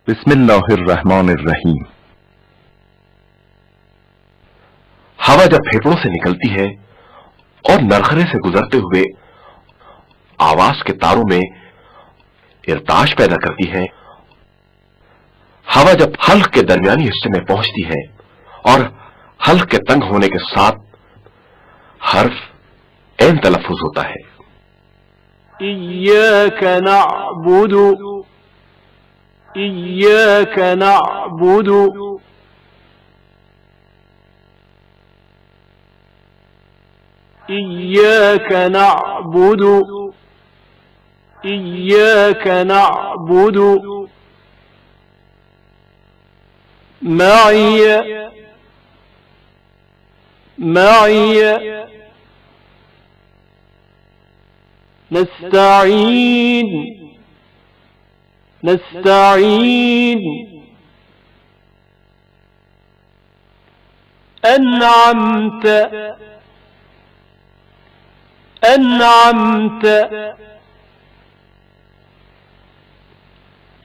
बिस्मिल्लाहिर्रहमानिर्रहीम। हवा जब फेफड़ों से निकलती है और नरखरे से गुजरते हुए आवाज के तारों में इर्ताश पैदा करती है, हवा जब हल्क के दरमियानी हिस्से में पहुंचती है और हल्क के तंग होने के साथ हर्फ ऐन तलफ्फुज होता है। इय्याका नअबुदु, इय्याका नअबुदु, इय्याका नअबुदु, इय्याका नअबुदु। माइय, माइय। नस्तईन, नस्तईन। अनअमत, अनअमत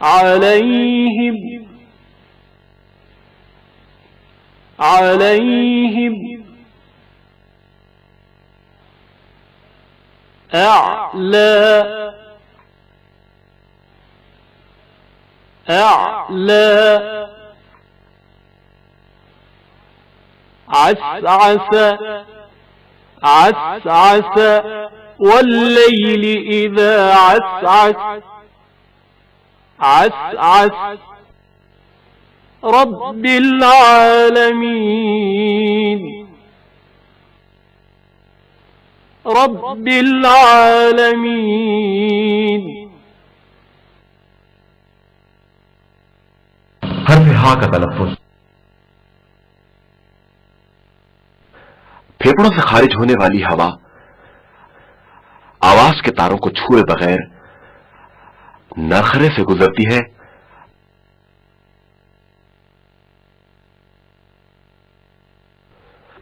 अलैहिम, अलैहिम। अअला, अअला। अस्अस, अस्अस वल्लैलि इज़ा अस्अस, अस्अस। रब्बिल आलमीन, रब्बिल आलमीन। हर्फ हा का तलफ्फुज फेफड़ों से खारिज होने वाली हवा आवाज के तारों को छुए बगैर नरखरे से गुजरती है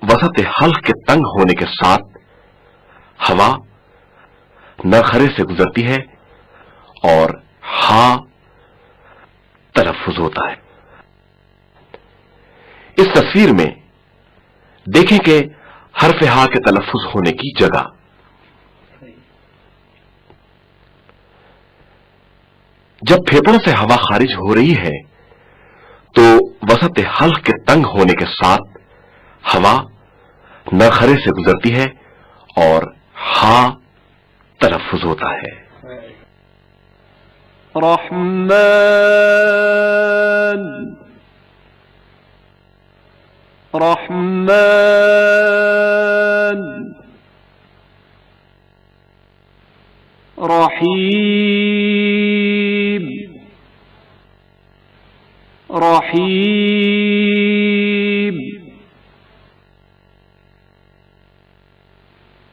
वसत हल्क के तंग होने के साथ हवा नरखरे से गुजरती है और हा तलफ्फुज होता है। इस तस्वीर में देखें कि हर्फ हा के तलफ्फुज होने की जगह जब फेफड़ों से हवा खारिज हो रही है तो वसत हल्क के तंग होने के साथ हवा नरखरे से गुजरती है और हा तलफ्फुज होता है। रहमान, रहमान। रहीम, रहीम।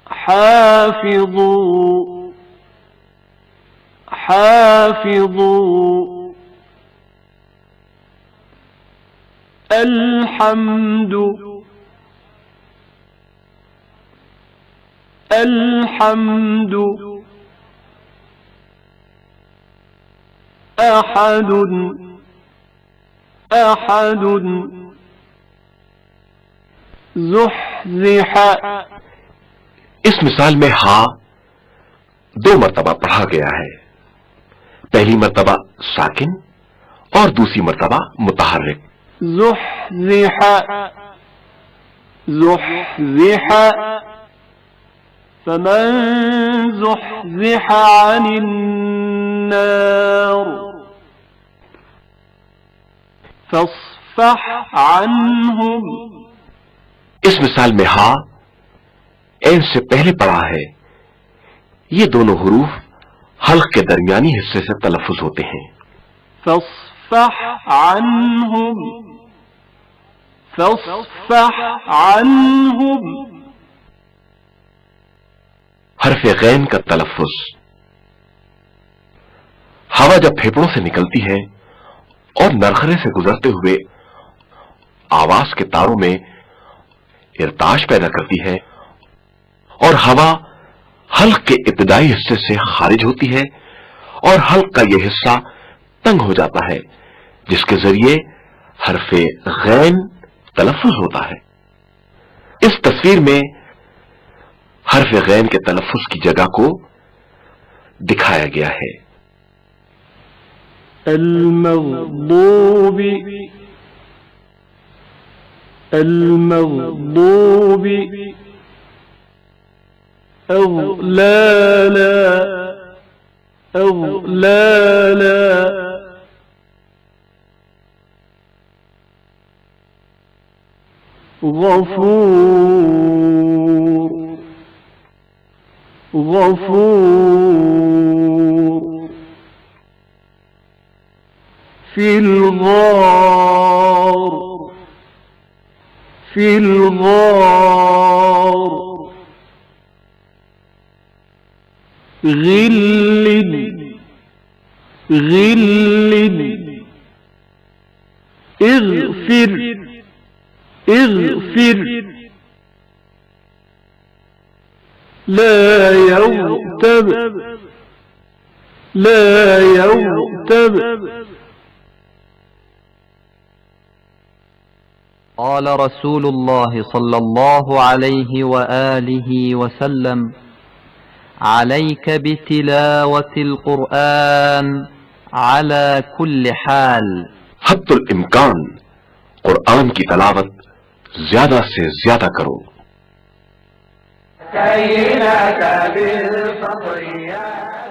हाफिज़ू, हाफिज़ू। अल्हम्दु, अल्हम्दु। अहदुन, अहदुन। ज़ुहज़िह। इस मिसाल में हा 2 मर्तबा पढ़ा गया है, पहली मर्तबा साकिन और दूसरी मर्तबा मुतहर्रिक। ज़ुहज़िह, ज़ुहज़िह। फमन ज़ुहज़िह अनिन नार फ़स्फ़ह अन्हुम। इस मिसाल में हा ऐन से पहले पढ़ा है। ये दोनों हुरूफ हल्क के दरमियानी हिस्से से तलफ्फुज होते हैं। फ़स्फ़ह अन्हुम, फ़स्फ़ह अन्हुम। हर्फ गैन का तलफ्फुज हवा जब फेफड़ों से निकलती है और नरखरे से गुजरते हुए आवाज के तारों में इर्ताश पैदा करती है और हवा हल्क के इब्तिदाई हिस्से से खारिज होती है और हल्क का यह हिस्सा तंग हो जाता है, जिसके जरिए हरफे गैन तलफ्फुज होता है। इस तस्वीर में हरफे गैन के तलफ्फुज की जगह को दिखाया गया है। المغضوب المغضوب أغلالا أغلالا غفور غفور في الغار في الغار غل غل اغفر اغفر لا يغتب لا يغتب قال رسول الله صلى الله عليه وآله وسلم: عليك بتلاوة القرآن على كل حال. हद्दुल इम्कान कुरान की तलावत ज्यादा से ज्यादा करो। كينك بالفطريات